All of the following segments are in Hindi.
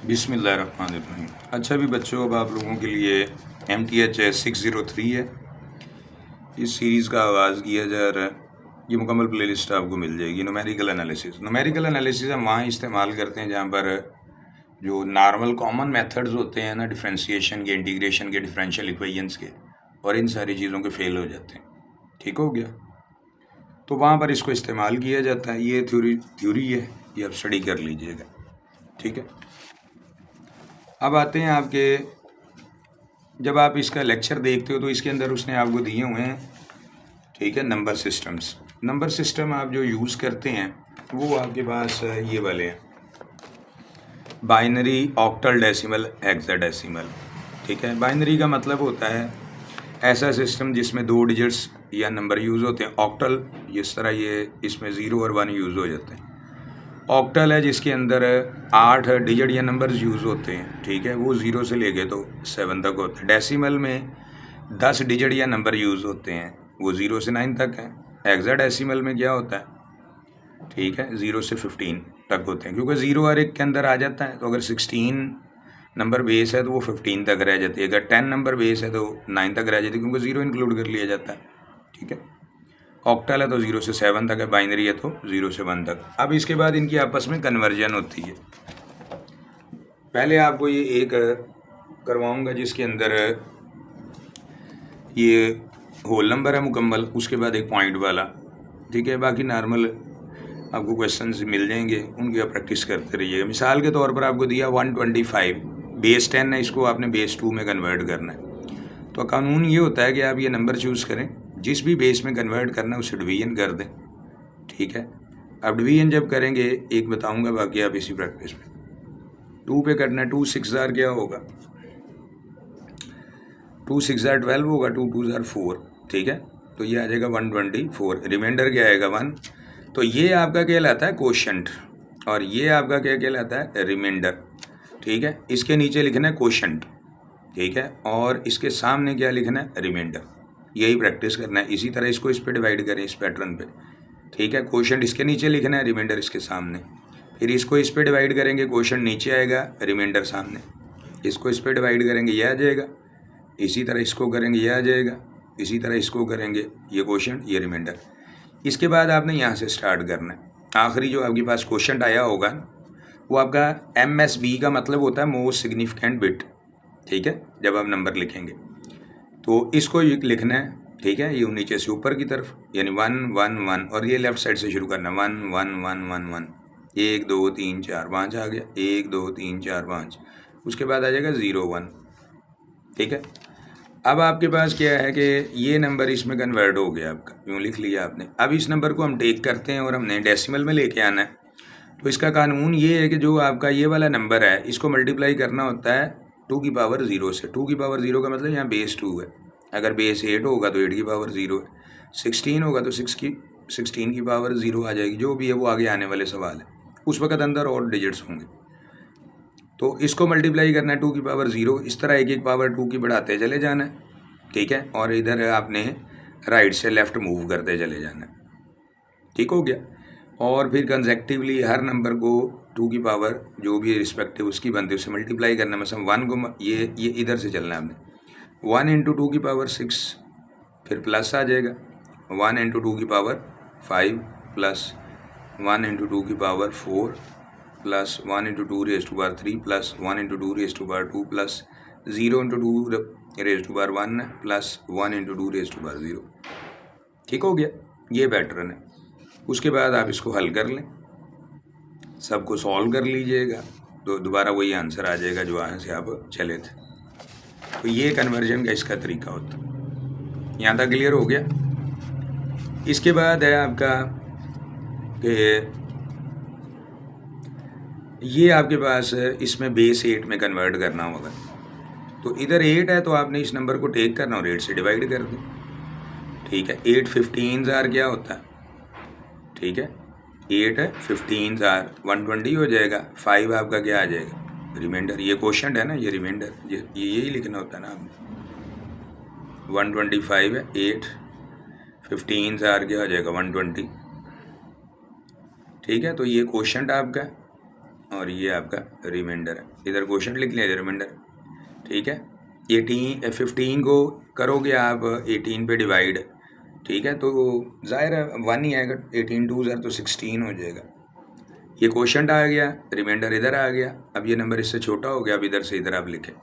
बिस्मिल्लाहिर्रहमानिर्रहीम। अच्छा भी बच्चों, अब आप लोगों के लिए MTH 603 है। इस सीरीज़ का आगाज़ किया जा रहा है। ये मुकम्मल प्लेलिस्ट आपको मिल जाएगी। न्यूमेरिकल एनालिसिस हम वहाँ इस्तेमाल करते हैं जहाँ पर जो नॉर्मल कॉमन मेथड्स होते हैं ना, डिफ्रेंशिएशन के, इंटीग्रेशन के, डिफरेंशियल इक्वेशंस के, और इन सारी चीज़ों के फेल हो जाते हैं। ठीक हो गया? तो वहाँ पर इसको इस्तेमाल किया जाता है। ये थ्योरी है, ये आप स्टडी कर लीजिएगा। ठीक है। अब आते हैं आपके, जब आप इसका लेक्चर देखते हो तो इसके अंदर उसने आपको दिए हुए हैं, ठीक है, नंबर सिस्टम्स। नंबर सिस्टम आप जो यूज़ करते हैं वो आपके पास ये वाले हैं, बाइनरी, ऑक्टल, डेसिमल, हेक्साडेसिमल। ठीक है। बाइनरी का मतलब होता है ऐसा सिस्टम जिसमें 2 डिजिट्स या नंबर यूज़ होते हैं। ऑक्टल जिस तरह ये इसमें 0 और 1 यूज़ हो जाते हैं। ऑक्टल है जिसके अंदर 8 डिजिट या नंबर्स यूज़ होते हैं। ठीक है, वो 0 से लेके तो 7 तक होते हैं। डेसिमल में 10 डिजिट या नंबर यूज़ होते हैं, वो 0 से 9 तक है। हेक्साडेसिमल में क्या होता है, ठीक है, 0 से 15 तक होते हैं, क्योंकि 0 हर एक के अंदर आ जाता है। तो अगर 16 नंबर बेस है तो वो 15 तक रह जाती है। अगर 10 नंबर बेस है तो 9 तक रह जाती है, क्योंकि 0 इंक्लूड कर लिया जाता है। ठीक है। ऑक्टल है तो 0 से 7 तक है, बाइनरी है तो 0 से 1 तक। अब इसके बाद इनकी आपस में कन्वर्जन होती है। पहले आपको ये एक करवाऊंगा जिसके अंदर ये होल नंबर है मुकम्मल, उसके बाद एक पॉइंट वाला। ठीक है, बाकी नॉर्मल आपको क्वेश्चंस मिल जाएंगे, उनकी आप प्रैक्टिस करते रहिएगा। मिसाल के तौर पर आपको दिया 125, बेस 10 है, इसको आपने बेस 2 में कन्वर्ट करना है। तो कानून ये होता है कि आप ये नंबर चूज़ करें, जिस भी बेस में कन्वर्ट करना है उसे डिवीजन कर दें। ठीक है। अब डिवीजन जब करेंगे, एक बताऊंगा, बाकी आप इसी प्रैक्टिस में 2 पे करना है। 2 6 क्या होगा, 2 6 12 होगा, 2 2 4। ठीक है, तो ये आ जाएगा 124। रिमाइंडर क्या आएगा 1। तो ये आपका कहलाता है कोशेंट, और ये आपका क्या कहलाता है, रिमाइंडर। ठीक है, इसके नीचे लिखना है कोशेंट। ठीक है, और इसके सामने क्या लिखना है, रिमाइंडर। यही प्रैक्टिस करना है। इसी तरह इसको इस पे डिवाइड करें, इस पैटर्न पे। ठीक है, कोशेंट इसके नीचे लिखना है, रिमाइंडर इसके सामने। फिर इसको इस पे डिवाइड करेंगे, कोशेंट नीचे आएगा, रिमाइंडर सामने। इसको इस पे डिवाइड करेंगे, ये आ जाएगा। इसी तरह इसको करेंगे, ये आ जाएगा। इसी तरह इसको करेंगे, ये कोशेंट, ये रिमाइंडर। इसके बाद आपने यहाँ से स्टार्ट करना है। आखिरी जो आपके पास कोशेंट आया होगा वो आपका MSB का मतलब होता है मोस्ट सिग्निफिकेंट बिट। ठीक है, जब आप नंबर लिखेंगे तो इसको लिखना है। ठीक है, ये नीचे से ऊपर की तरफ, यानी 1 1 1, और ये लेफ्ट साइड से शुरू करना है, 1 1 1 1 1, 1 2 3 4 5 आ गया, 1 2 3 4 5। उसके बाद आ जाएगा 0 1। ठीक है, अब आपके पास क्या है कि ये नंबर इसमें कन्वर्ट हो गया आपका, यूँ लिख लिया आपने। अब इस नंबर को हम टेक करते हैं और हमने डेसिमल में लेके आना है। तो इसका कानून ये है कि जो आपका ये वाला नंबर है, इसको मल्टीप्लाई करना होता है 2 की पावर 0 से। 2 की पावर 0 का मतलब यहाँ बेस 2 है। अगर बेस 8 होगा तो 8 की पावर 0 है। 16 होगा तो 16 की पावर 0 आ जाएगी। जो भी है वो आगे आने वाले सवाल है, उस वक्त अंदर और डिजिट्स होंगे। तो इसको मल्टीप्लाई करना है 2 की पावर 0। इस तरह एक एक पावर 2 की बढ़ाते चले जाना है। ठीक है, और इधर आपने राइट से लेफ़्ट मूव करते चले जाना है। ठीक हो गया। और फिर कंसेक्टिवली हर नंबर को 2 की पावर जो भी रिस्पेक्टिव उसकी बनती है उससे मल्टीप्लाई करना। मतलब 1 को ये इधर से चलना है आपने। 1 इंटू 2 की पावर 6, फिर प्लस आ जाएगा 1 इंटू 2 की पावर 5, प्लस 1 इंटू 2 की power 4, plus 1 into 2 raise to power 3, plus 1 into 2 raise to power 2, plus 0 into 2 raise to power 1, plus 1 into 2 raise to power 0। ठीक हो गया, ये पैटर्न है। उसके बाद आप इसको हल कर लें, सबको सॉल्व कर लीजिएगा, तो दोबारा वही आंसर आ जाएगा जो वहाँ से आप चले थे। तो ये कन्वर्जन का इसका तरीका होता है। यहाँ तक क्लियर हो गया। इसके बाद है आपका कि ये आपके पास इसमें बेस 8 में कन्वर्ट करना होगा। तो इधर 8 है तो आपने इस नंबर को टेक करना और 8 से डिवाइड कर दें। ठीक है, 8 15 क्या होता है, ठीक है, 8 है 15 120 हो जाएगा। 5 आपका क्या आ जाएगा, रिमाइंडर। ये क्वेश्चन है ना, ये रिमाइंडर, ये यही लिखना होता है ना आपने। 125 है, 8 15 क्या हो जाएगा 120। ठीक है, तो ये क्वेश्चन आपका। और ये आपका रिमाइंडर है। इधर क्वोशंट लिख लिया, इधर रिमाइंडर। ठीक है, 15 को करोगे आप 18 पे डिवाइड, ठीक है, तो ज़ाहिर है 1 ही आएगा। 18 2 तो 16 हो जाएगा। ये क्वोशंट आ गया, रिमाइंडर इधर आ गया। अब ये नंबर इससे छोटा हो गया, अब इधर से इधर आप लिखें।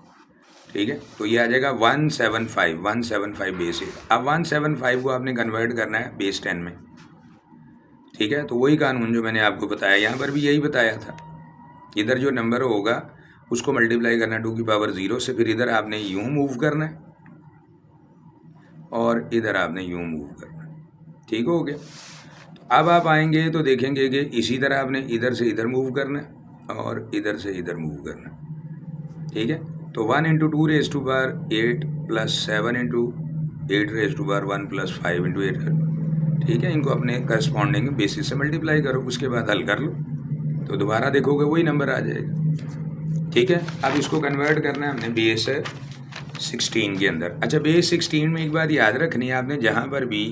ठीक है, तो ये आ जाएगा 175 बेस 8। अब 175 को आपने कन्वर्ट करना है बेस 10 में। ठीक है, तो वही कानून जो मैंने आपको बताया, यहाँ पर भी यही बताया था। इधर जो नंबर होगा उसको मल्टीप्लाई करना 2 की पावर 0 से, फिर इधर आपने यूं मूव करना है और इधर आपने यूं मूव करना है। ठीक हो गया। अब आप आएंगे तो देखेंगे कि इसी तरह आपने इधर से इधर मूव करना है और इधर से इधर मूव करना है। ठीक है, तो 1 × 2 raised to power 8 + 7 × 8 raised to power 1 + 5 × 8। ठीक है, इनको अपने करस्पॉन्डिंग बेसिस से मल्टीप्लाई करो, उसके बाद हल कर लो, तो दोबारा देखोगे वही नंबर आ जाएगा। ठीक है, अब इसको कन्वर्ट करना है हमने बेस 16 के अंदर। अच्छा, बेस 16 में एक बात याद रखनी है आपने, जहाँ पर भी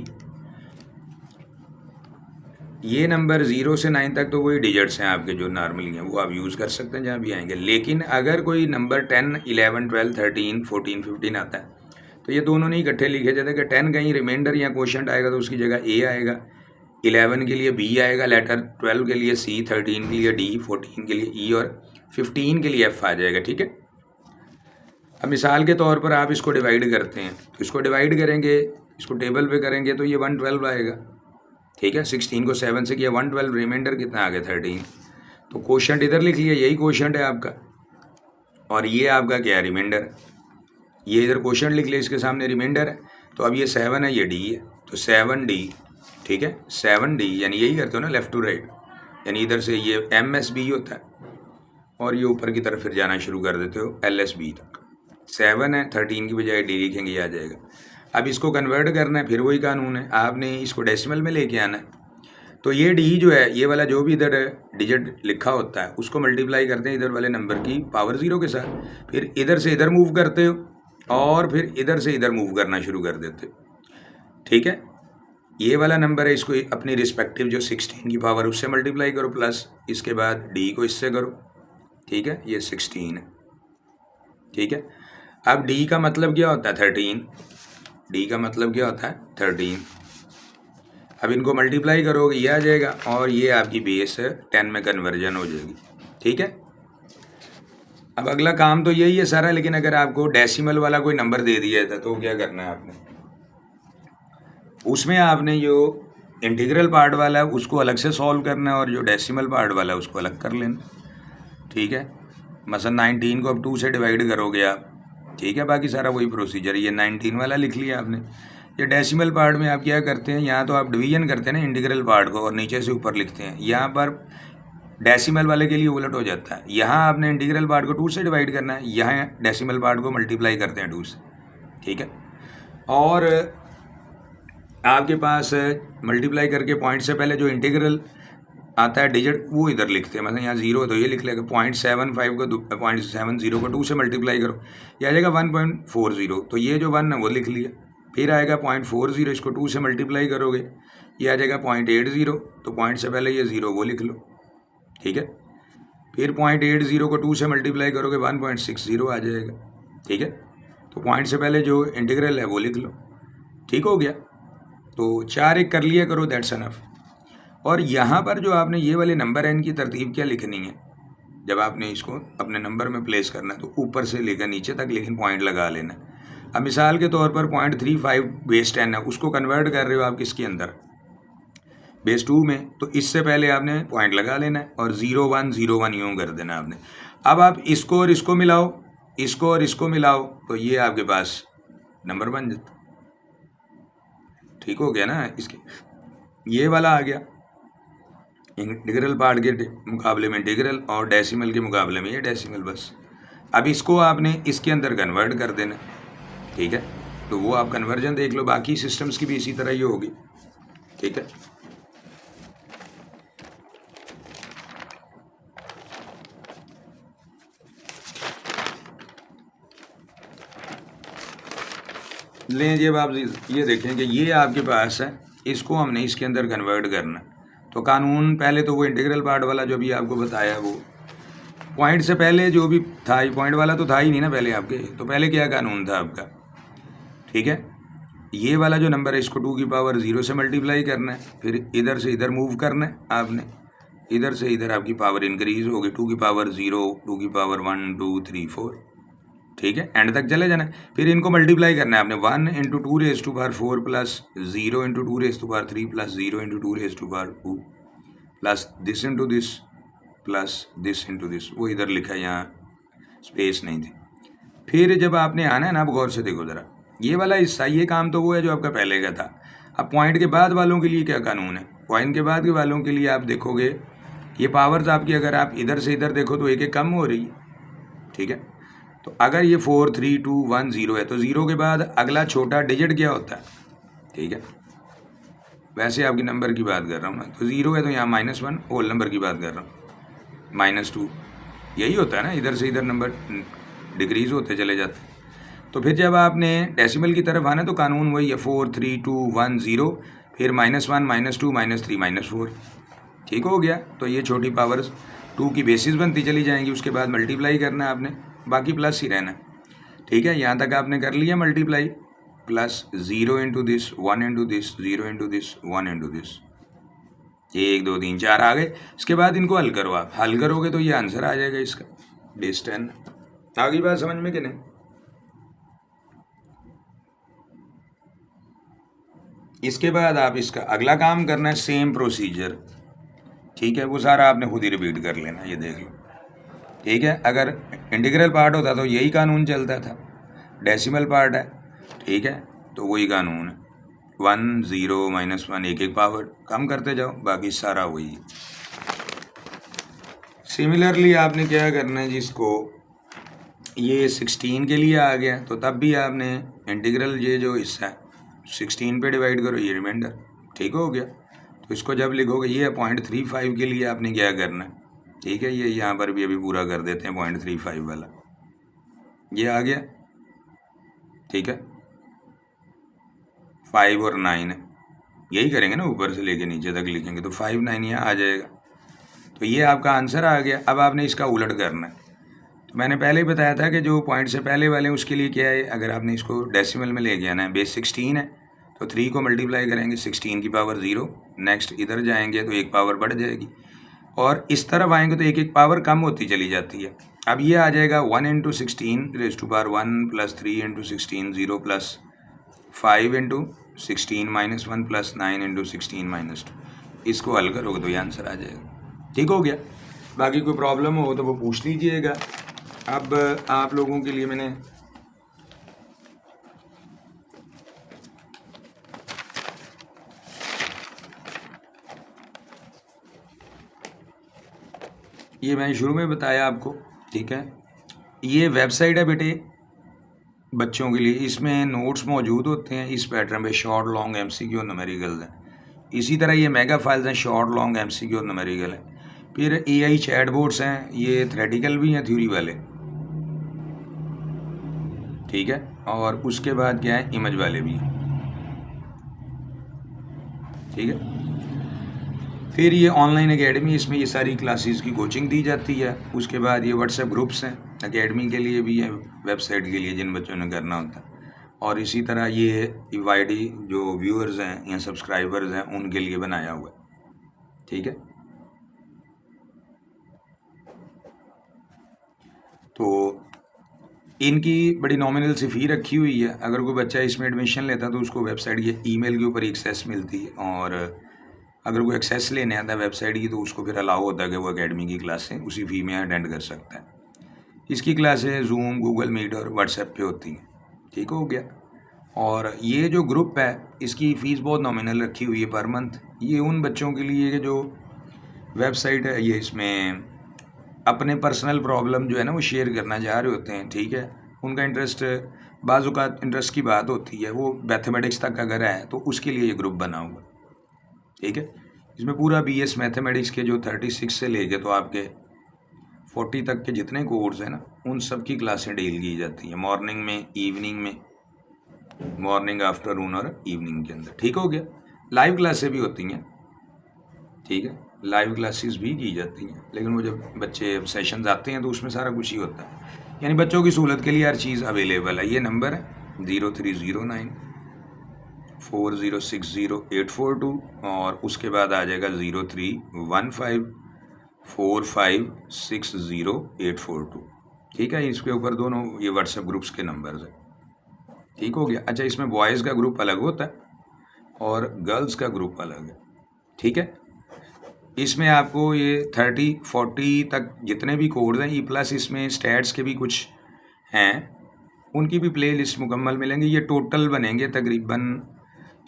ये नंबर 0 से 9 तक तो वही डिजिट्स हैं आपके जो नॉर्मली हैं, वो आप यूज़ कर सकते हैं जहाँ भी आएंगे। लेकिन अगर कोई नंबर 10 11 12 13 14 15 आता है तो ये दोनों नहीं इकट्ठे लिखे जाते कि 10 कहीं रिमाइंडर या क्वोशंट आएगा तो उसकी जगह ए आएगा, 11 के लिए बी आएगा लेटर, 12 के लिए सी, 13 के लिए डी, 14 के लिए ई और 15 के लिए एफ आ जाएगा। ठीक है, अब मिसाल के तौर पर आप इसको डिवाइड करते हैं, तो इसको डिवाइड करेंगे, इसको टेबल पे करेंगे तो ये 112 आएगा। ठीक है, 16 को 7 से किया 112, रिमाइंडर कितना आ गया 13। तो क्वोशंट इधर लिख लिया, यही क्वोशंट है आपका, और ये आपका क्या है, रिमाइंडर। ये इधर क्वोशंट लिख लिया, इसके सामने रिमाइंडर है। तो अब ये 7 है, ये डी है, तो 7D। ठीक है, 7D यानी यही करते हो ना, लेफ़्ट टू राइट, यानी इधर से ये MSB होता है और ये ऊपर की तरफ फिर जाना शुरू कर देते हो LSB तक। 7 है, 13 की बजाय डी लिखेंगे, ये आ जाएगा। अब इसको कन्वर्ट करना है, फिर वही कानून है, आपने इसको डेसिमल में लेके आना है। तो ये डी जो है, ये वाला जो भी इधर डिजिट लिखा होता है उसको मल्टीप्लाई करते हैं इधर वाले नंबर की पावर 0 के साथ, फिर इधर से इधर मूव करते हो और फिर इधर से इधर मूव करना शुरू कर देते हो। ठीक है, ये वाला नंबर है, इसको अपनी रिस्पेक्टिव जो 16 की पावर उससे मल्टीप्लाई करो, प्लस इसके बाद डी को इससे करो। ठीक है, ये 16 है। ठीक है, अब डी का मतलब क्या होता है, 13। डी का मतलब क्या होता है, 13। अब इनको मल्टीप्लाई करोगे, ये आ जाएगा और ये आपकी बेस 10 में कन्वर्जन हो जाएगी। ठीक है, अब अगला काम तो यही है सारा, लेकिन अगर आपको डेसिमल वाला कोई नंबर दे दिया था तो क्या करना है आपने, उसमें आपने जो इंटीग्रल पार्ट वाला है उसको अलग से सॉल्व करना है और जो डेसिमल पार्ट वाला है उसको अलग कर लेना। ठीक है, मसलन 19 को अब 2 से डिवाइड करोगे आप। ठीक है, बाकी सारा वही प्रोसीजर, ये 19 वाला लिख लिया आपने। ये डेसिमल पार्ट में आप क्या करते हैं, यहाँ तो आप डिवीजन करते हैं ना इंटीग्रल पार्ट को और नीचे से ऊपर लिखते हैं, यहाँ पर डेसिमल वाले के लिए उलट हो जाता है। यहाँ आपने इंटीग्रल पार्ट को 2 से डिवाइड करना है, यहाँ डेसिमल पार्ट को मल्टीप्लाई करते हैं 2 से। ठीक है, और आपके पास मल्टीप्लाई करके पॉइंट से पहले जो इंटीग्रल आता है डिजिट वो इधर लिखते हैं, मतलब यहाँ 0 है तो ये लिख लेगा, 0.75 को 0.70 को 2 से मल्टीप्लाई करो, ये आ जाएगा 1.40। तो ये जो 1 है वो लिख लिया, फिर आएगा 0.40, इसको 2 से मल्टीप्लाई करोगे, ये आ जाएगा 0.80, तो पॉइंट से पहले ये 0 वो लिख लो। ठीक है, फिर 0.80 को 2 से मल्टीप्लाई करोगे 1.60 आ जाएगा। ठीक है, तो पॉइंट से पहले जो इंटीग्रल है वो लिख लो। ठीक हो गया, तो 4 1 कर लिया करो, दैट्स एनफ। और यहाँ पर जो आपने ये वाले नंबर है इनकी तरतीब क्या लिखनी है, जब आपने इसको अपने नंबर में प्लेस करना है तो ऊपर से लेकर नीचे तक, लेकिन पॉइंट लगा लेना। अब मिसाल के तौर पर 0.35 बेस 10 है, उसको कन्वर्ट कर रहे हो आप किसके अंदर, बेस 2 में, तो इससे पहले आपने पॉइंट लगा लेना है और 0 1 0 1 यूँ कर देना आपने। अब आप इसको और इसको मिलाओ, इसको और इसको मिलाओ, तो ये आपके पास नंबर बन जाता। ठीक हो गया ना, इसके ये वाला आ गया इंटीग्रल पार्ट के मुकाबले में इंटीग्रल और डेसिमल के मुकाबले में ये डेसिमल बस। अब इसको आपने इसके अंदर कन्वर्ट कर देना। ठीक है, तो वो आप कन्वर्जन देख लो, बाकी सिस्टम्स की भी इसी तरह ही होगी। ठीक है, लें जब आप ये देखें कि ये आपके पास है, इसको हमने इसके अंदर कन्वर्ट करना, तो कानून पहले तो वो इंटीग्रल पार्ट वाला जो भी आपको बताया वो पॉइंट से पहले जो भी था, ये पॉइंट वाला तो था ही नहीं ना पहले आपके, तो पहले क्या कानून था आपका, ठीक है, ये वाला जो नंबर है इसको 2 की पावर 0 से मल्टीप्लाई करना है, फिर इधर से इधर मूव करना है आपने, इधर से इधर आपकी पावर इंक्रीज होगी, 2 की पावर 0, 2 की पावर 1 2 3 4, ठीक है, एंड तक चले जाना है। फिर इनको मल्टीप्लाई करना है आपने, 1 into 2 raise to power 4 plus 0 into 2 raise to power 3 plus 0 into 2 raise to power 2 plus this into this plus this into this, वो इधर लिखा है, यहाँ स्पेस नहीं थी। फिर जब आपने आना है ना, आप गौर से देखो ज़रा, ये वाला हिस्सा, ये काम तो वो है जो आपका पहले का था। अब पॉइंट के बाद वालों के लिए क्या कानून है, पॉइंट के बाद के वालों के लिए आप देखोगे ये पावर्स आपकी, अगर आप इधर से इधर देखो तो एक एक कम हो रही है, ठीक है। तो अगर ये 4 3 2 1 0 है तो 0 के बाद अगला छोटा डिजिट क्या होता है, ठीक है, वैसे आपकी नंबर की बात कर रहा हूँ मैं, तो 0 है तो यहाँ -1 होल नंबर की बात कर रहा हूँ, -2, यही होता है ना, इधर से इधर नंबर डिक्रीज होते चले जाते हैं। तो फिर जब आपने डेसिमल की तरफ आना तो कानून वही है, 4 3 2 1 0, फिर -1 -2 -3 -4, ठीक हो गया। तो ये छोटी पावर्स 2 की बेसिस बनती चली जाएंगी, उसके बाद मल्टीप्लाई करना है आपने, बाकी प्लस ही रहना, ठीक है। यहाँ तक आपने कर लिया multiply, plus 0 into this 1 into this 0 into this 1 into this, 1 2 3 4 आ गए। इसके बाद इनको हल करो, आप हल करोगे तो ये आंसर आ जाएगा इसका, बेस 10। आगे बात समझ में कि नहीं? इसके बाद आप इसका अगला काम करना है, सेम प्रोसीजर, ठीक है, वो सारा आपने खुद ही रिपीट कर लेना, ये देख लो, ठीक है। अगर इंटीग्रल पार्ट होता तो यही कानून चलता था, डेसिमल पार्ट है, ठीक है, तो वही कानून है, 1 0 -1 एक एक पावर कम करते जाओ, बाकी सारा वही है। सिमिलरली आपने क्या करना है, जिसको ये 16 के लिए आ गया तो तब भी आपने इंटीग्रल ये जो हिस्सा है 16 पे डिवाइड करो, ये रिमाइंडर, ठीक हो गया। तो इसको जब लिखोगे, ये 0.35 के लिए आपने क्या करना है, ठीक है, ये यहाँ पर भी अभी पूरा कर देते हैं, 0.35 वाला ये आ गया, ठीक है, 5 और 9 है, यही करेंगे ना, ऊपर से लेके नीचे तक लिखेंगे तो 5 9 यहाँ आ जाएगा, तो ये आपका आंसर आ गया। अब आपने इसका उलट करना है, तो मैंने पहले ही बताया था कि जो पॉइंट से पहले वाले उसके लिए क्या है, अगर आपने इसको डेसिमल में लेके आना है, बेस 16 है तो 3 को मल्टीप्लाई करेंगे 16 की पावर 0, नेक्स्ट इधर जाएंगे तो एक पावर बढ़ जाएगी, और इस तरफ आएंगे तो एक एक पावर कम होती चली जाती है। अब ये आ जाएगा 1 into 16 raise to power 1 plus 3 into 16 0 plus 5 into 16 -1 plus 9 into 16 -2, इसको हल करोगे तो ये आंसर आ जाएगा, ठीक हो गया। बाकी कोई प्रॉब्लम हो तो वो पूछ लीजिएगा। अब आप लोगों के लिए मैंने ये मैंने शुरू में बताया आपको, ठीक है, ये वेबसाइट है बेटे बच्चों के लिए, इसमें नोट्स मौजूद होते हैं इस पैटर्न पे, शॉर्ट लॉन्ग MCQ और न्यूमेरिकल्स हैं। इसी तरह ये मेगा फाइल्स हैं, शॉर्ट लॉन्ग MCQ और न्यूमेरिकल है। फिर AI चैट बोर्ड्स हैं, ये थ्योरेटिकल भी हैं, थ्योरी वाले, ठीक है, और उसके बाद क्या है, इमेज वाले भी, ठीक है। फिर ये ऑनलाइन एकेडमी, इसमें ये सारी क्लासेस की कोचिंग दी जाती है। उसके बाद ये व्हाट्सएप ग्रुप्स हैं एकेडमी के लिए भी है, वेबसाइट के लिए जिन बच्चों ने करना होता है, और इसी तरह ये YD जो व्यूअर्स हैं या सब्सक्राइबर्स हैं उनके लिए बनाया हुआ है, ठीक है। तो इनकी बड़ी नॉमिनल सी फ़ी रखी हुई है, अगर कोई बच्चा इसमें एडमिशन लेता तो उसको वेबसाइट के ईमेल के ऊपर एक्सेस मिलती है, और अगर कोई एक्सेस लेने आता है वेबसाइट की तो उसको फिर अलाउ होता है कि वो एकेडमी की क्लासें उसी फ़ी में अटेंड कर सकता है। इसकी क्लासें जूम, गूगल मीट और व्हाट्सएप पे होती हैं, ठीक हो गया। और ये जो ग्रुप है इसकी फ़ीस बहुत नॉमिनल रखी हुई है पर मंथ। ये उन बच्चों के लिए कि जो वेबसाइट है, ये इसमें अपने पर्सनल प्रॉब्लम जो है ना वो शेयर करना चाह रहे होते हैं, ठीक है, उनका इंटरेस्ट, बाज़ औक़ात इंटरेस्ट की बात होती है, वो मैथमेटिक्स तक अगर है तो उसके लिए ये ग्रुप बना हुआ, ठीक है। इसमें पूरा BS मैथमेटिक्स के जो 36 से लेके तो आपके 40 तक के जितने कोर्स हैं ना उन सब की क्लासें डील की जाती हैं, मॉर्निंग में, इवनिंग में, मॉर्निंग, आफ्टरनून और इवनिंग के अंदर, ठीक हो गया। लाइव क्लासें भी होती हैं, ठीक है, लाइव क्लासेस भी की जाती हैं, लेकिन वो जब बच्चे सेशंस आते हैं तो उसमें सारा कुछ ही होता है, यानी बच्चों की सहूलत के लिए हर चीज़ अवेलेबल है। ये नंबर है 03094060 और उसके बाद आ जाएगा 03154560 ठीक है। इसके ऊपर दोनों ये व्हाट्सएप ग्रुप्स के नंबर्स हैं, ठीक हो गया। अच्छा, इसमें बॉयज़ का ग्रुप अलग होता है और गर्ल्स का ग्रुप अलग है, ठीक है। इसमें आपको ये 30-40 तक जितने भी कोड्स हैं, प्लस इसमें स्टैट्स के भी कुछ हैं, उनकी भी प्ले लिस्ट मुकम्मल मिलेंगे। ये टोटल बनेंगे तकरीबन,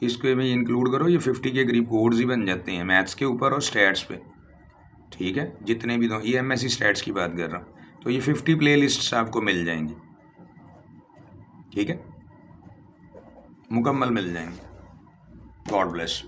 इसको में इंक्लूड करो, ये 50 के करीब कोड्स ही बन जाते हैं मैथ्स के ऊपर और स्टैट्स पे, ठीक है। जितने भी दो, ये MSc स्टैट्स की बात कर रहा हूँ, तो ये 50 प्ले लिस्ट्स आपको मिल जाएंगी, ठीक है, मुकम्मल मिल जाएंगे। God bless.